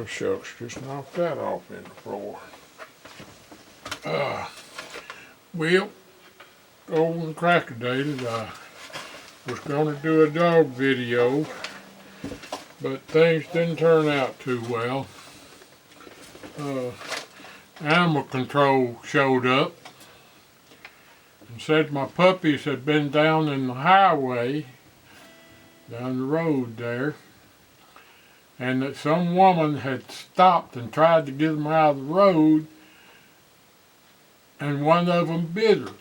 Well, shucks, just knocked that off in the floor. Well, old and crackadated, I was going to do a dog video, but things didn't turn out too well. Animal control showed up and said my puppies had been down in the highway, down the road there, and that some woman had stopped and tried to get them out of the road, and one of them bit her.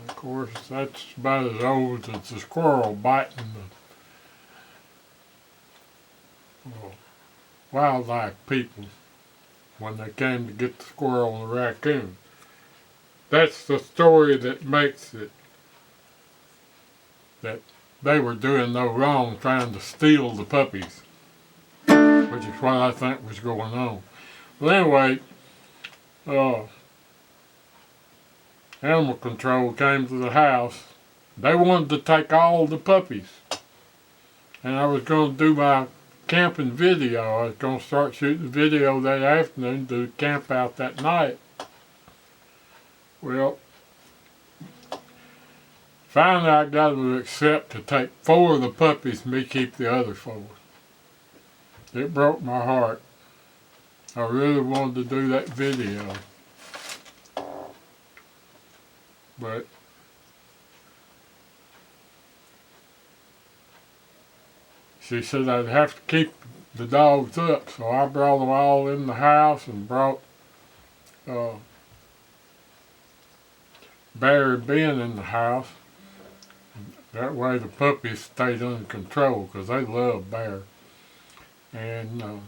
Of course, that's about as old as the squirrel biting the wildlife people when they came to get the squirrel and the raccoon. That's the story that makes it that they were doing no wrong trying to steal the puppies, which is what I think was going on. But anyway, animal control came to the house. They wanted to take all the puppies. And I was going to do my camping video. I was going to start shooting the video that afternoon to camp out that night. Well, finally I got them to accept to take 4 of the puppies and me keep the other 4. It broke my heart. I really wanted to do that video. But she said I'd have to keep the dogs up, so I brought them all in the house and brought Bear and Ben in the house. That way the puppies stayed under control because they love Bear. And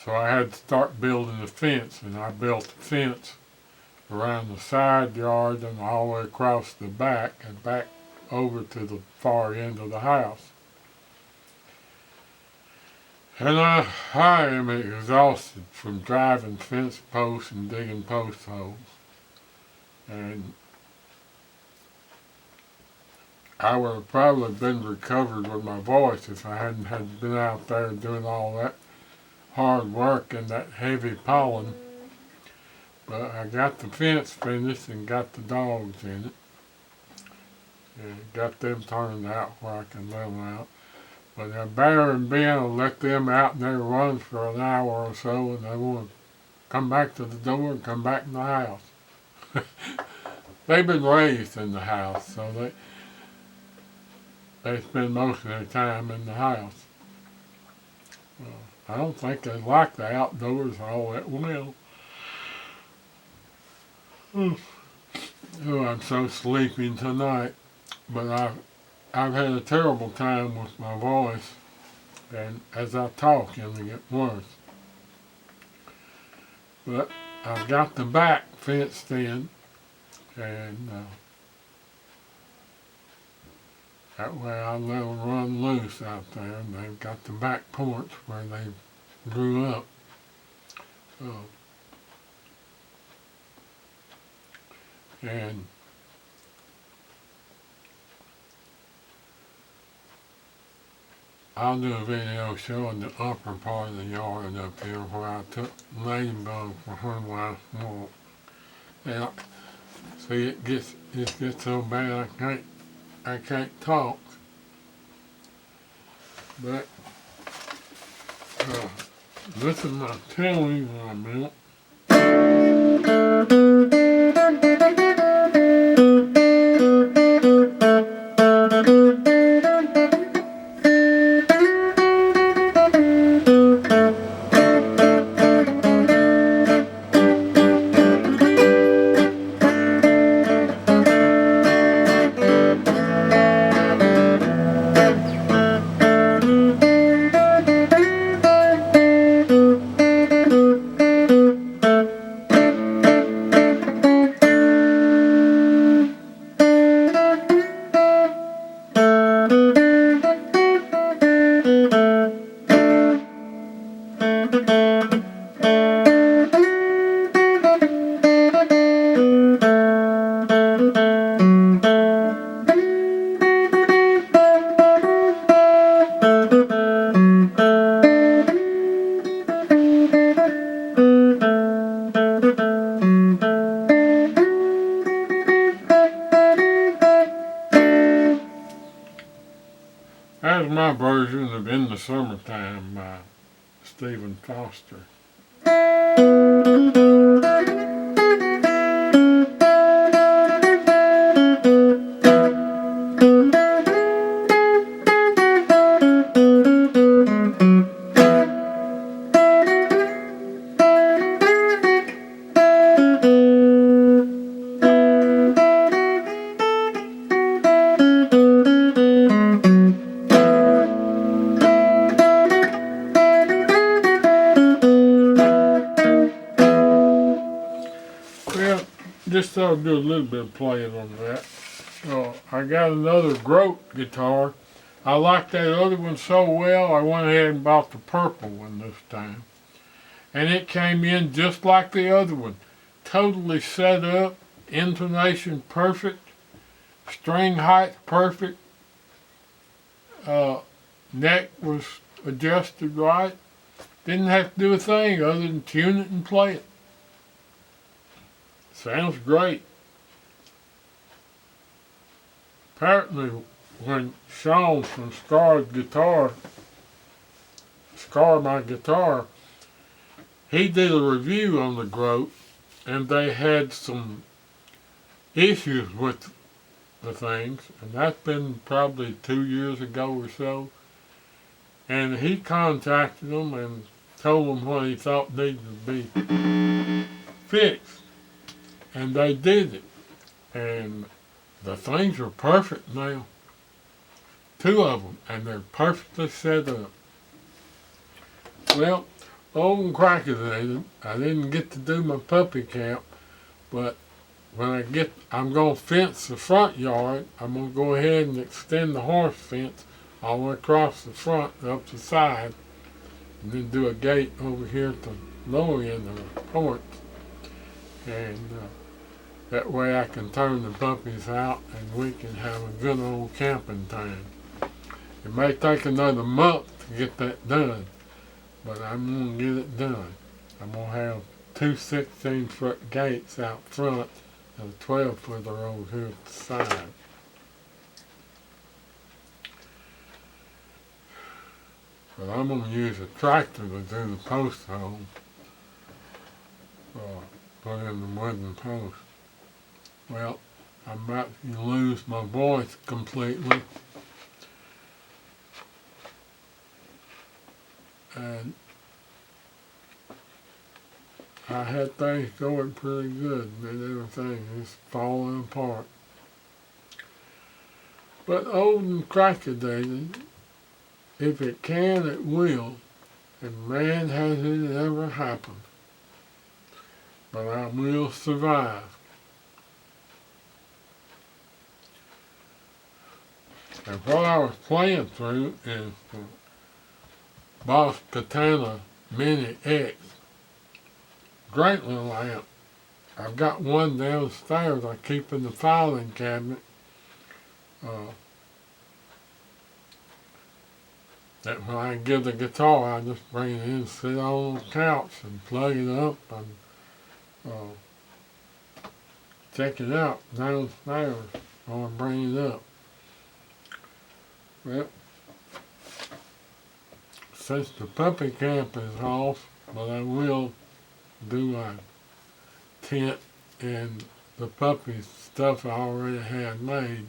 so I had to start building the fence, and I built the fence around the side yard and all the way across the back and back over to the far end of the house. And I am exhausted from driving fence posts and digging post holes. And I would have probably been recovered with my voice if I hadn't been out there doing all that hard work and that heavy pollen. But I got the fence finished and got the dogs in it. And got them turned out where I can let them out. But Bear and Ben, will let them out and they run for an hour or so, and they want to come back to the door and come back in the house. They've been raised in the house, so they spend most of their time in the house. I don't think they like the outdoors all that well. Oh, I'm so sleepy tonight, but I've had a terrible time with my voice, and as I talk, it'll get worse. But I've got the back fenced in, and that way I let them run loose out there, and they've got the back porch where they grew up. And I'll do a video showing the upper part of the yard up here where I took ladybug for her last walk. Now, see, it gets so bad I can't talk. But this is my television I built. version of In the Summertime by Stephen Foster. Just thought I'd do a little bit of playing on that. I got another Groat guitar. I liked that other one so well, I went ahead and bought the purple one this time. And it came in just like the other one. Totally set up, intonation perfect, string height perfect, neck was adjusted right. Didn't have to do a thing other than tune it and play it. Sounds great. Apparently, when Sean from Scar My Guitar, he did a review on the Groat, and they had some issues with the things, and that's been probably 2 years ago or so. And he contacted them and told them what he thought needed to be fixed. And they did it. And the things are perfect now. 2 of them, and they're perfectly set up. Well, old and crackadated, I didn't get to do my puppy camp, but when I'm going to fence the front yard. I'm going to go ahead and extend the horse fence all the way across the front and up the side, and then do a gate over here at the lower end of the porch. And that way I can turn the puppies out and we can have a good old camping time. It may take another month to get that done, but I'm going to get it done. I'm going to have 2 16-foot gates out front and a 12-footer over here at the side. But I'm going to use a tractor to do the post hole. Put in the wooden post. Well, I'm about to lose my voice completely. And I had things going pretty good, and everything is falling apart. But old and crackadated, if it can, it will, and man, has it ever happened. But I will survive. And what I was playing through is the Boss Katana Mini X. Great little amp. I've got one downstairs I keep in the filing cabinet. That when I get the guitar, I just bring it in, sit on the couch and plug it up and check it out downstairs or bring it up. Well, since the puppy camp is off, but I will do a tent and the puppy stuff I already had made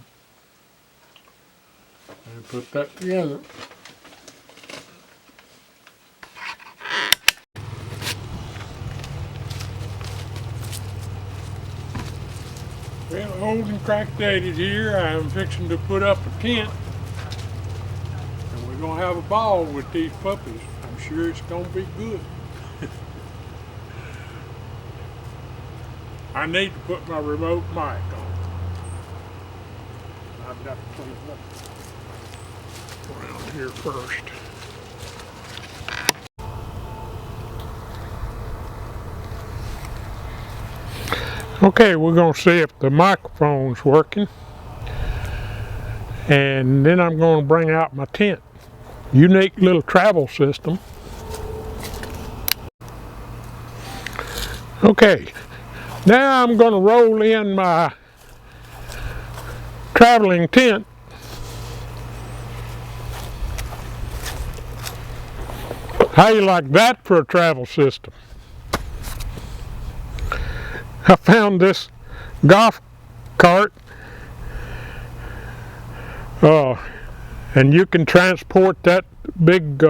and put that together. Well, old and crackadated here. I'm fixing to put up a tent. And we're going to have a ball with these puppies. I'm sure it's going to be good. I need to put my remote mic on. I've got to clean up around here first. Okay, we're going to see if the microphone's working. And then I'm going to bring out my tent. Unique little travel system. Okay, now I'm going to roll in my traveling tent. How you like that for a travel system? I found this golf cart, and you can transport that big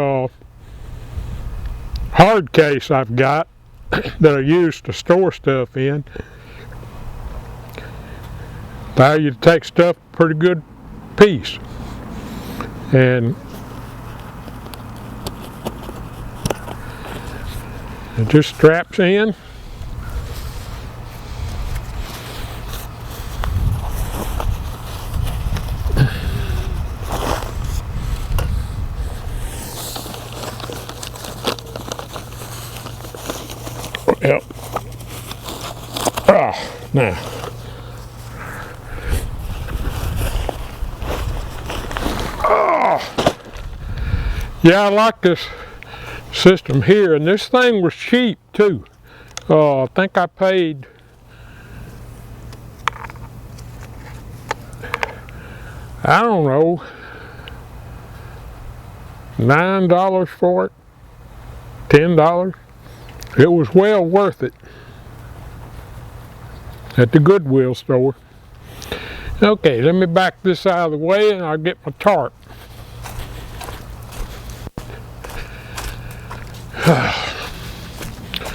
hard case I've got that I use to store stuff in. Allow you to take stuff pretty good piece. And it just straps in. Yep. Now. Yeah, I like this system here, and this thing was cheap too. I think I paid I don't know, $9 for it, $10. It was well worth it at the Goodwill store. Okay, let me back this out of the way and I'll get my tarp.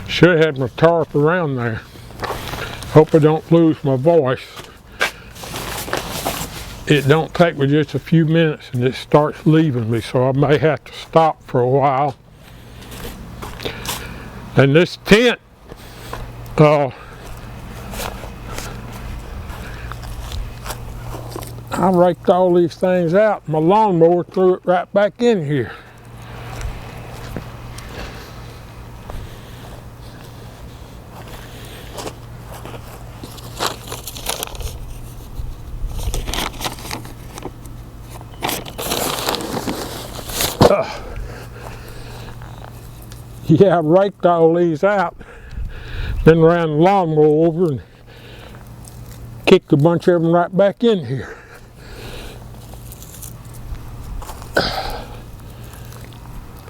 Should have had my tarp around there. Hope I don't lose my voice. It don't take me just a few minutes and it starts leaving me, so I may have to stop for a while. And this tent, I raked all these things out. My lawnmower threw it right back in here. Yeah, I raked all these out, then ran the lawnmower over and kicked a bunch of them right back in here.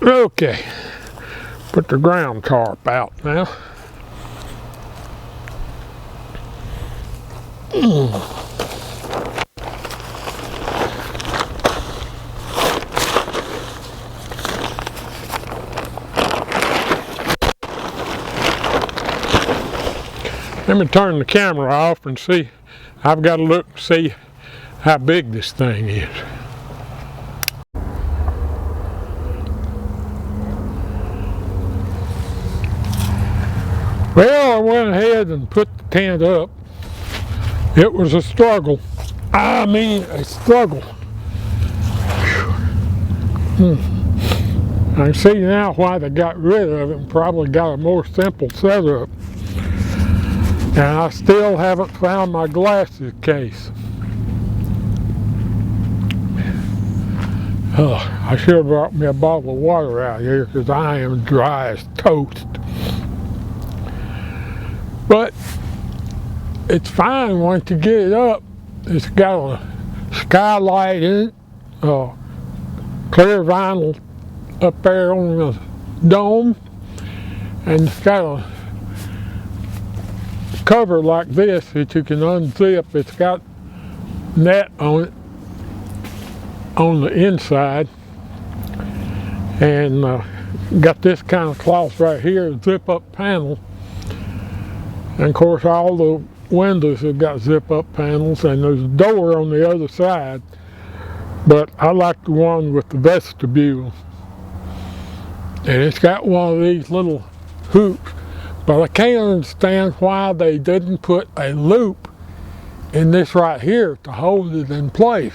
Okay, put the ground tarp out now. Let me turn the camera off and see. I've got to look and see how big this thing is. Well, I went ahead and put the tent up. It was a struggle. I mean, a struggle. I can see now why they got rid of it and probably got a more simple setup. And I still haven't found my glasses case. I should have brought me a bottle of water out here because I am dry as toast. But it's fine once you get it up. It's got a skylight in it, clear vinyl up there on the dome, and it's got a cover like this that you can unzip. It's got net on it on the inside, and got this kind of cloth right here, zip up panel, and of course all the windows have got zip up panels, and there's a door on the other side, but I like the one with the vestibule, and it's got one of these little hoops. But I can't understand why they didn't put a loop in this right here to hold it in place.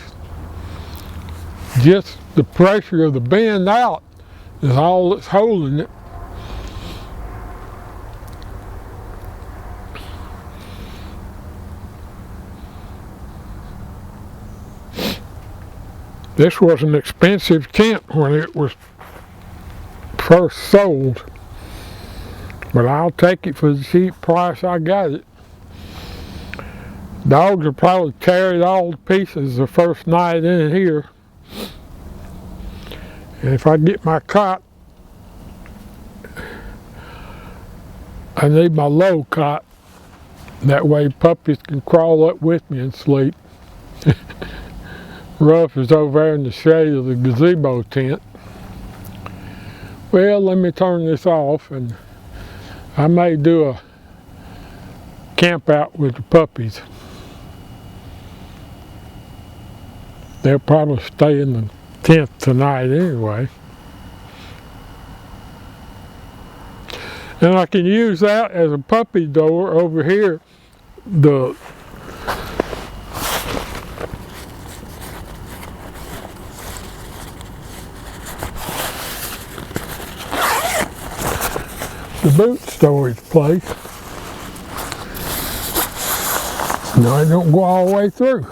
Just the pressure of the bend out is all that's holding it. This was an expensive tent when it was first sold. But I'll take it for the cheap price I got it. Dogs will probably tear it all to pieces the first night in here. And if I get my cot I need my low cot. That way puppies can crawl up with me and sleep. Ruff is over there in the shade of the gazebo tent. Well, let me turn this off, and I may do a camp out with the puppies. They'll probably stay in the tent tonight anyway. And I can use that as a puppy door over here. The boot storage place. No, it don't go all the way through.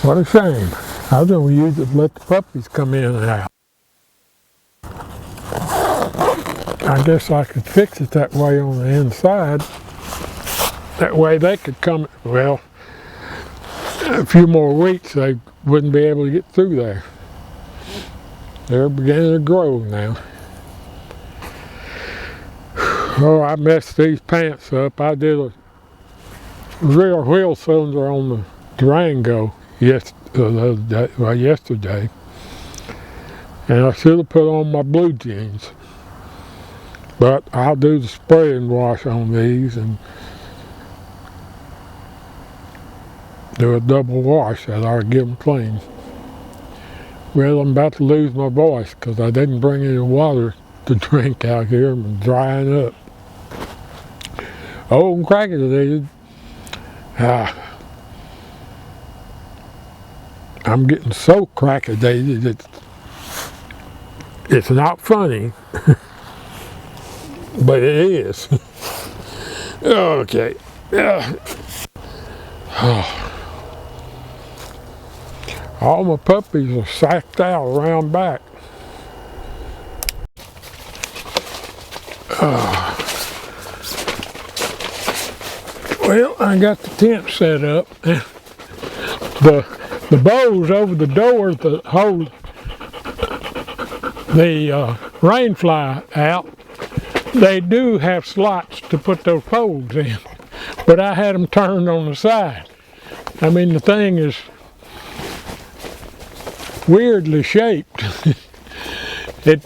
What a shame. I was going to use it to let the puppies come in and out. I guess I could fix it that way on the inside. That way they could come, well, a few more weeks they wouldn't be able to get through there. They're beginning to grow now. Oh, I messed these pants up. I did a rear wheel cylinder on the Durango yesterday. And I should have put on my blue jeans. But I'll do the spray and wash on these and do a double wash that I'll get them clean. Well, I'm about to lose my voice because I didn't bring any water to drink out here. I'm drying up. Old and crackadated. I'm getting so crackadated it's not funny, but it is. Okay. All my puppies are sacked out around back. Well, I got the tent set up. The bows over the doors that hold the rain fly out, they do have slots to put those poles in, but I had them turned on the side. I mean, the thing is weirdly shaped. It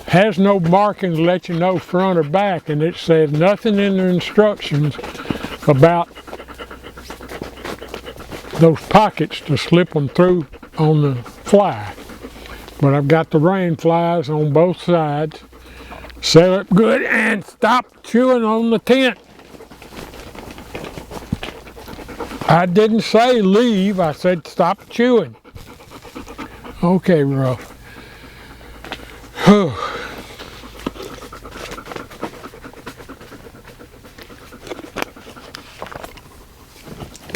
has no marking to let you know front or back, and it says nothing in the instructions about those pockets to slip them through on the fly. But I've got the rain flies on both sides set up good, and stop chewing on the tent. I didn't say leave, I said stop chewing. Okay, Ruff.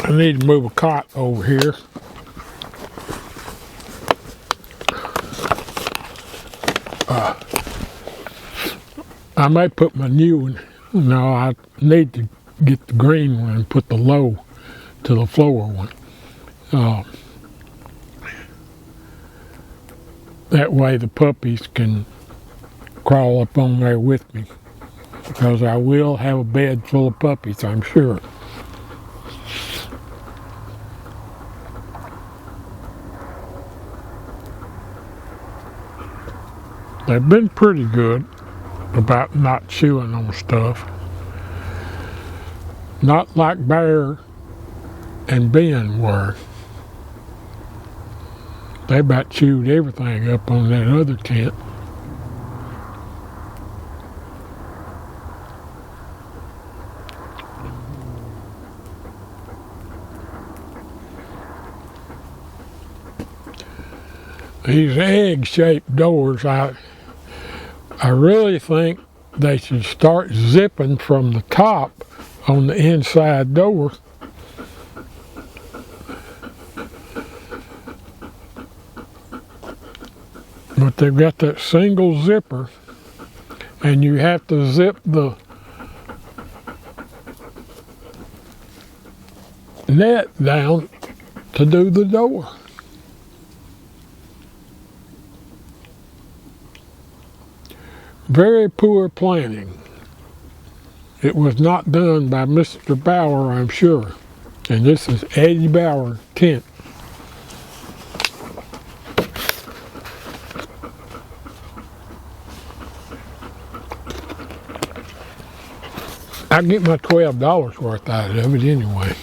I need to move a cot over here. I may put my new one. No, I need to get the green one and put the low to the floor one. That way the puppies can crawl up on there with me, because I will have a bed full of puppies, I'm sure. They've been pretty good about not chewing on stuff. Not like Bear and Ben were. They about chewed everything up on that other tent. These egg-shaped doors, I really think they should start zipping from the top on the inside door. But they've got that single zipper, and you have to zip the net down to do the door. very poor planning. It was not done by Mr. Bauer, I'm sure. And this is Eddie Bauer tent. I get my $12 worth out of it anyway.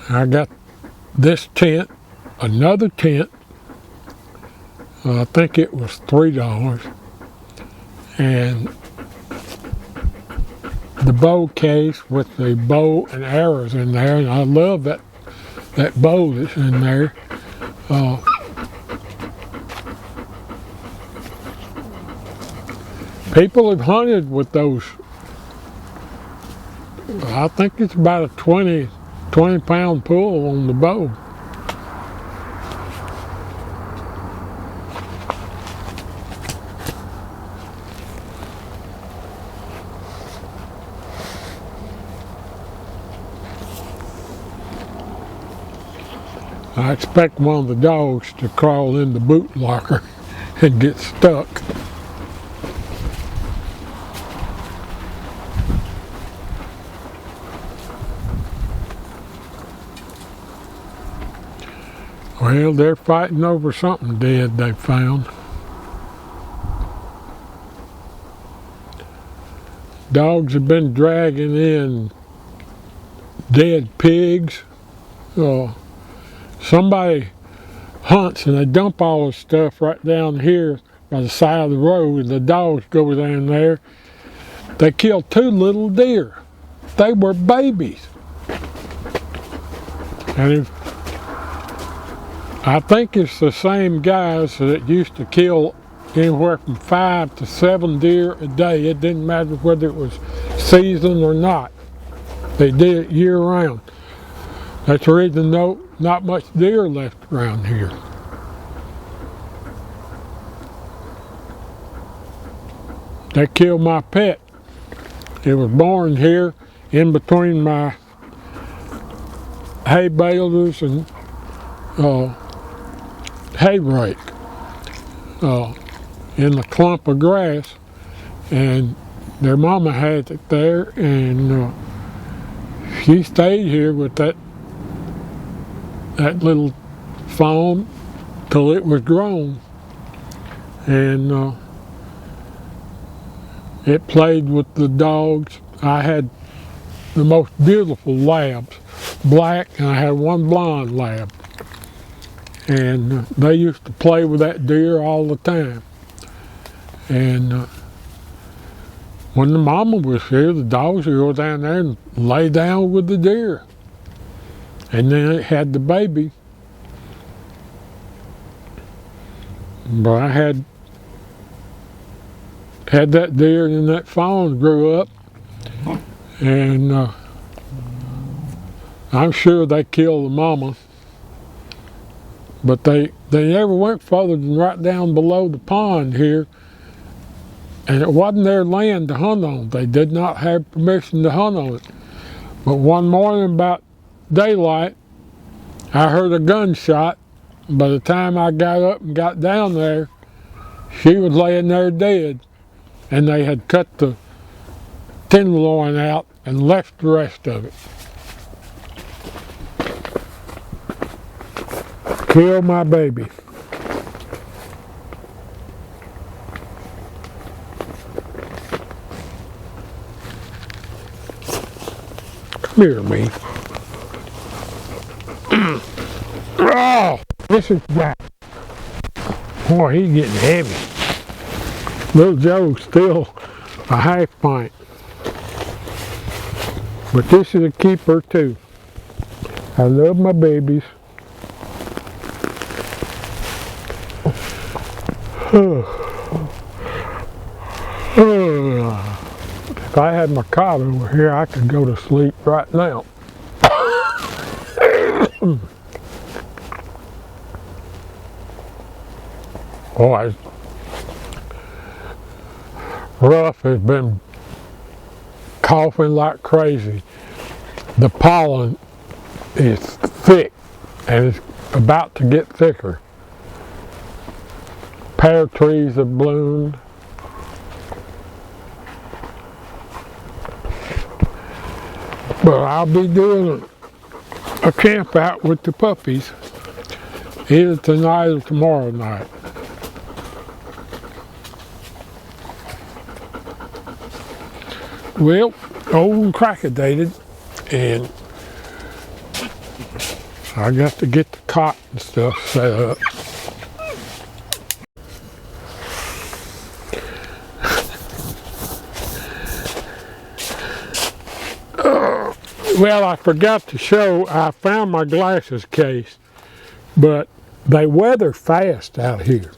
I got this tent, another tent. I think it was $3, and the bow case with the bow and arrows in there, and I love that bow that's in there. People have hunted with those. I think it's about a 20-pound pull on the bow. I expect one of the dogs to crawl in the boot locker and get stuck. Well, they're fighting over something dead they found. Dogs have been dragging in dead pigs. Somebody hunts and they dump all this stuff right down here by the side of the road, and the dogs go down there. They killed 2 little deer. They were babies. And I think it's the same guys that used to kill anywhere from 5 to 7 deer a day. It didn't matter whether it was season or not. They did it year round. That's the reason not much deer left around here. They killed my pet. It was born here in between my hay balers and hay rake in a clump of grass, and their mama had it there, and she stayed here with that little fawn till it was grown, and it played with the dogs. I had the most beautiful labs, black, and I had one blonde lab, and they used to play with that deer all the time. And when the mama was here, the dogs would go down there and lay down with the deer. And then it had the baby. But I had that deer, and then that fawn grew up, and I'm sure they killed the mama. But they never went further than right down below the pond here, and it wasn't their land to hunt on. They did not have permission to hunt on it. But one morning about daylight, I heard a gunshot. By the time I got up and got down there, she was laying there dead, and they had cut the tenderloin out and left the rest of it. Kill my baby. Come here, me. Oh, this is Jack. Boy, he's getting heavy. Little Joe's still a half pint. But this is a keeper too. I love my babies. If I had my cot over here, I could go to sleep right now. Boy, Ruff has been coughing like crazy. The pollen is thick, and it's about to get thicker. pear trees have bloomed. But I'll be doing a camp out with the puppies either tonight or tomorrow night. Well, old and crackadated, and I got to get the cot and stuff set up. Well, I forgot to show, I found my glasses case, but they weather fast out here.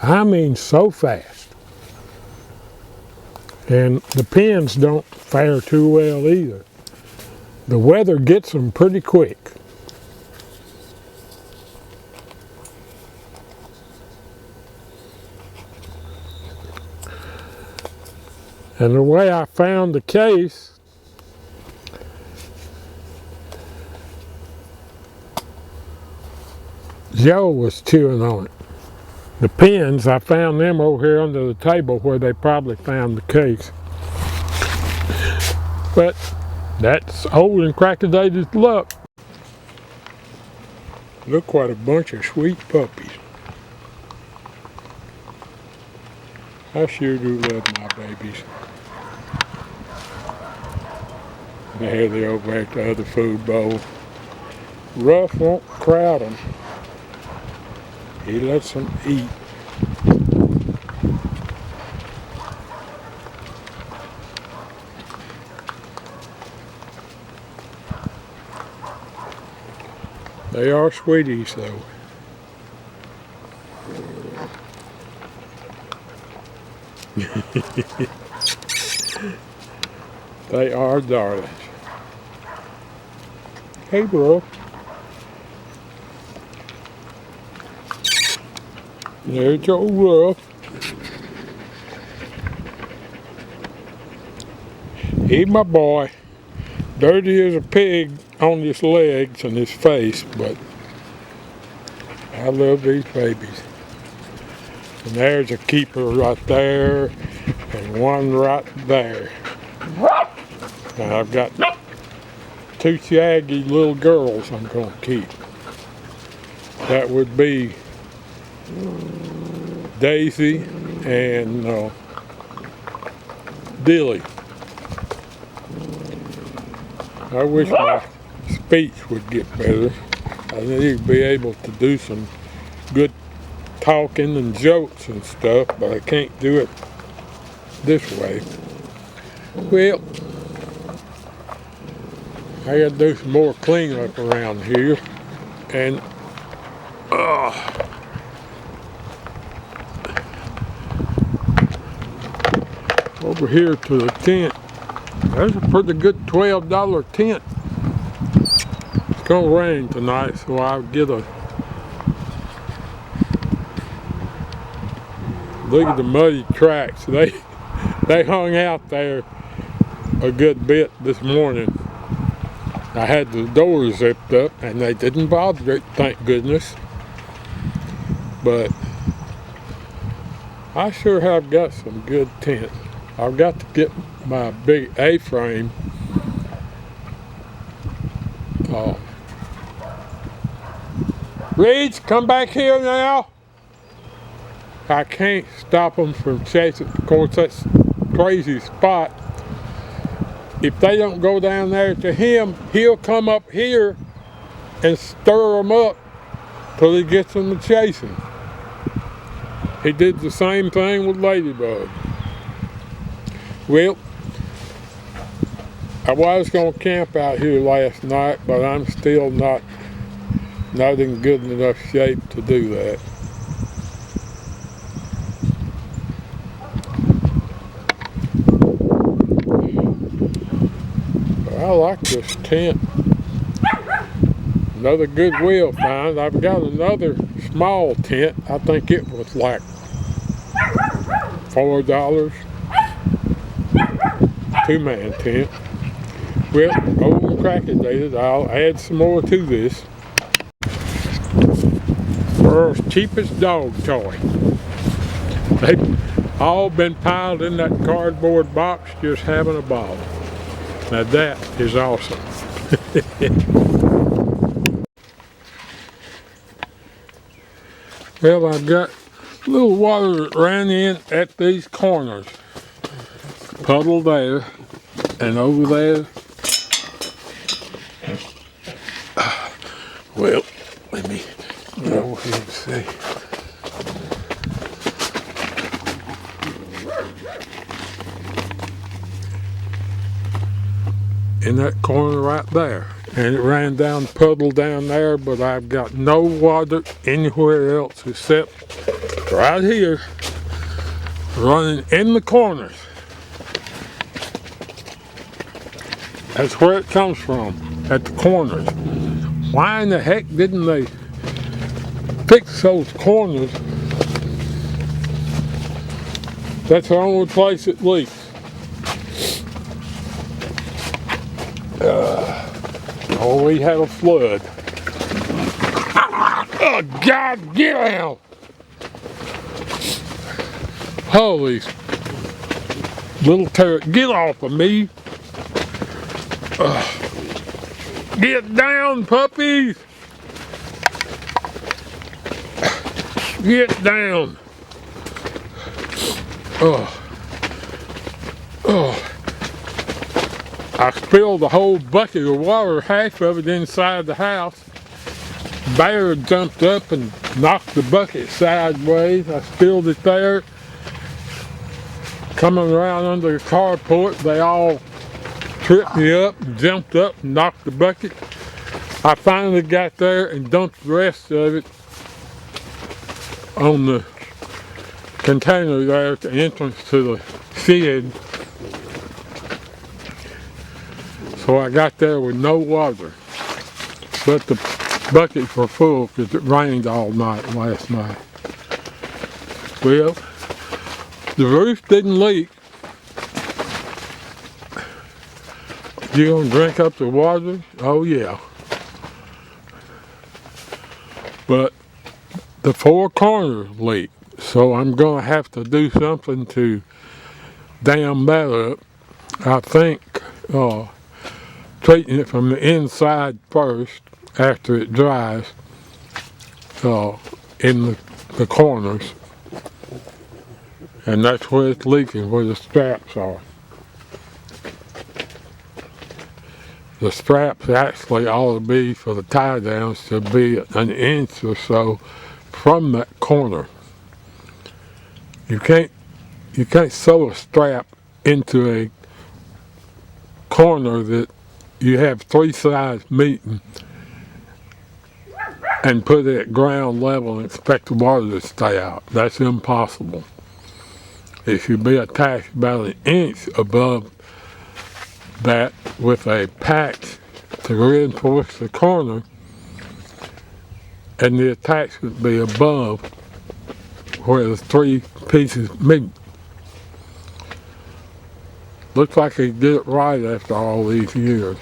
I mean so fast. And the pins don't fare too well either. The weather gets them pretty quick. And the way I found the case, Joe was chewing on it. The pins, I found them over here under the table where they probably found the case. But that's old and crackadated luck. Look what a bunch of sweet puppies. I sure do love my babies. There they're over at the other food bowl. Ruff won't crowd them. He lets them eat. They are sweeties though. They are darlings. Hey bro. There's your Ruff. He's my boy. Dirty as a pig on his legs and his face, but I love these babies. And there's a keeper right there and one right there. And I've got two shaggy little girls I'm going to keep. That would be Daisy and Dilly. I wish my speech would get better. I need to be able to do some good talking and jokes and stuff, but I can't do it this way. Well, I gotta do some more cleanup around here, and over here to the tent. That's a pretty good $12 tent. It's gonna rain tonight, so I'll get a look at the muddy tracks. They hung out there a good bit this morning. I had the doors zipped up and they didn't bother it, thank goodness. But I sure have got some good tent. I've got to get my big A-frame. Reeds, come back here now. I can't stop them from chasing. Of course, that's a crazy spot. If they don't go down there to him, he'll come up here and stir them up till he gets them to chasing. He did the same thing with Ladybug. Well, I was going to camp out here last night, but I'm still not in good enough shape to do that. But I like this tent. Another Goodwill find. I've got another small tent. I think it was like $4. Two-man tent. Well, old and crackadated. I'll add some more to this. world's cheapest dog toy. They've all been piled in that cardboard box just having a ball. Now that is awesome. Well, I've got a little water that ran in at these corners. Puddle there and over there. Well, let me go over here and see. In that corner right there. And it ran down, puddle down there, but I've got no water anywhere else except right here, running in the corners. That's where it comes from, at the corners. Why in the heck didn't they fix those corners? That's the only place it leaks. Oh, we had a flood. Oh, God, get out! Holy little turret, get off of me! Get down, puppies! Get down! I spilled the whole bucket of water, half of it inside the house. Bear jumped up and knocked the bucket sideways. I spilled it there. Coming around under the carport, they all tripped me up and jumped up and knocked the bucket. I finally got there and dumped the rest of it on the container there at the entrance to the shed. So I got there with no water, but the buckets were full because it rained all night last night. Well, the roof didn't leak. You gonna drink up the water? Oh yeah. But the four corners leaked, so I'm gonna have to do something to dam that up. I think treating it from the inside first after it dries in the corners, and that's where it's leaking, where the straps are. The straps actually ought to be, for the tie downs, to be an inch or so from that corner. You can't sew a strap into a corner that you have three sides meeting and put it at ground level and expect the water to stay out. That's impossible. It should be attached about an inch above that with a patch to reinforce the corner, and the attachment be above where the three pieces meet. Looks like they did it right after all these years.